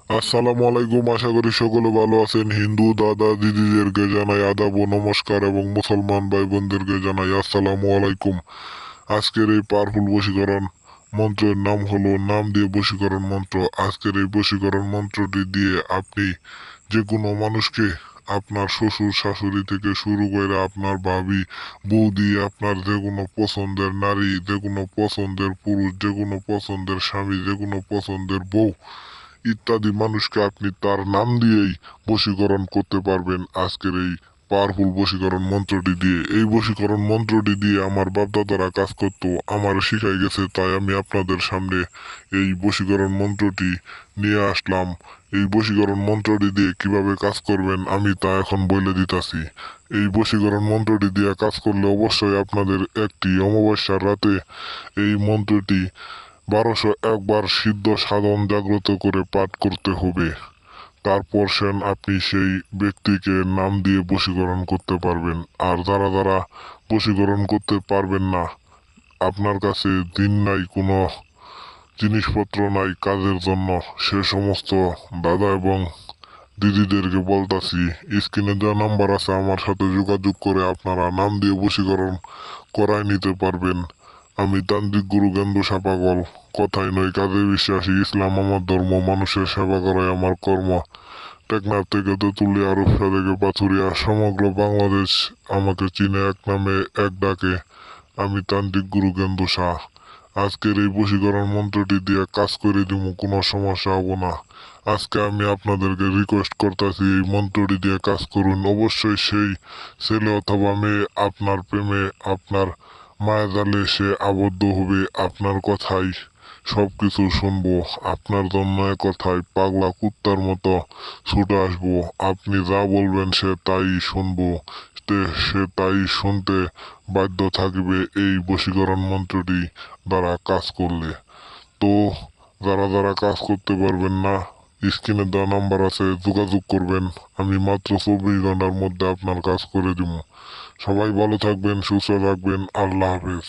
আসসালামু আলাইকুম, আশা করি সকলে ভালো আছেন। হিন্দু দাদা দিদিদেরকে জানাই আদাব ও নমস্কার এবং মুসলমান ভাই বোনদেরকে জানাই আসসালামু আলাইকুম। আজকের এই পাওয়ারফুল বশীকরণ মন্ত্রের নাম হলো নাম দিয়ে বশীকরণ মন্ত্র। আজকের এই বশীকরণ মন্ত্রটি দিয়ে আপনি যে কোনো মানুষকে, আপনার শ্বশুর শাশুড়ি থেকে শুরু করে আপনার ভাবি বৌদি, আপনার যে কোনো পছন্দের নারী, যে কোনো পছন্দের পুরুষ, যে কোনো পছন্দের স্বামী, যে কোনো পছন্দের বউ ইত্যাদি মানুষকে আপনি তার নাম দিয়েই বশীকরণ করতে পারবেন আজকের এই পাওয়ারফুল বশীকরণ মন্ত্রটি দিয়ে। এই বশীকরণ মন্ত্রটি দিয়ে আমার বাপদাদারা কাজ করতো, আমার শিখাই গেছে, তাই আমি আপনাদের সামনে এই বশীকরণ মন্ত্রটি নিয়ে আসলাম। এই বশীকরণ মন্ত্রটি দিয়ে কিভাবে কাজ করবেন আমি তা এখন বলে দিতাছি। এই বশীকরণ মন্ত্রটি দিয়ে কাজ করলে অবশ্যই আপনাদের একটি অমাবস্যার রাতে এই মন্ত্রটি 1201 বার সিদ্ধ সাধন জাগ্রত করে পাঠ করতে হবে। তারপর আপনি সেই ব্যক্তিকে নাম দিয়ে বশীকরণ করতে পারবেন। আর যারা যারা বশীকরণ করতে পারবেন না, আপনার কাছে দিন নাই, কোনো জিনিসপত্র নাই কাজের জন্য, সে সমস্ত দাদা এবং দিদিদেরকে বলতাছি, স্ক্রিনে দেওয়া নাম্বার আছে, আমার সাথে যোগাযোগ করে আপনারা নাম দিয়ে বশীকরণ করায় নিতে পারবেন। আমি তান্ত্রিক গুরু গেন্দুসা পাগল, কথায় নয় কাজে বিশ্বাসী। ইসলাম আমার ধর্ম, মানুষের সেবা করাই আমার কর্ম। টেকনাফ থেকে তেঁতুলিয়া, রূপসা থেকে পাথুরিয়া, সমগ্র বাংলাদেশ আমাকে চিনে এক নামে এক ডাকে, আমি তান্ত্রিক গুরু গেন্দুসা। আজকের এই বশীকরণ মন্ত্রটি দিয়ে কাজ করে দিব, কোনো সমস্যা হবো না। আজকে আমি আপনাদেরকে রিকোয়েস্ট করতেছি, এই মন্ত্রটি দিয়ে কাজ করুন। অবশ্যই সেই ছেলে অথবা মেয়ে আপনার প্রেমে, আপনার মায়াজালে সে আবদ্ধ হবে। আপনার কথাই সবকিছু শুনবো, আপনার জন্য কথায় পাগলা কুত্তার মতো ছুটে আসবো। আপনি যা বলবেন সে তাই শুনবো, সে তাই শুনতে বাধ্য থাকবে এই বশীকরণ মন্ত্রটি দ্বারা কাজ করলে। তো যারা যারা কাজ করতে পারবেন না, স্ক্রিনে দেওয়া নাম্বার আছে, যোগাযোগ করবেন। আমি মাত্র 24 ঘন্টার মধ্যে আপনার কাজ করে দিব। সবাই ভালো থাকবেন, সুস্থ থাকবেন। আল্লাহ হাফেজ।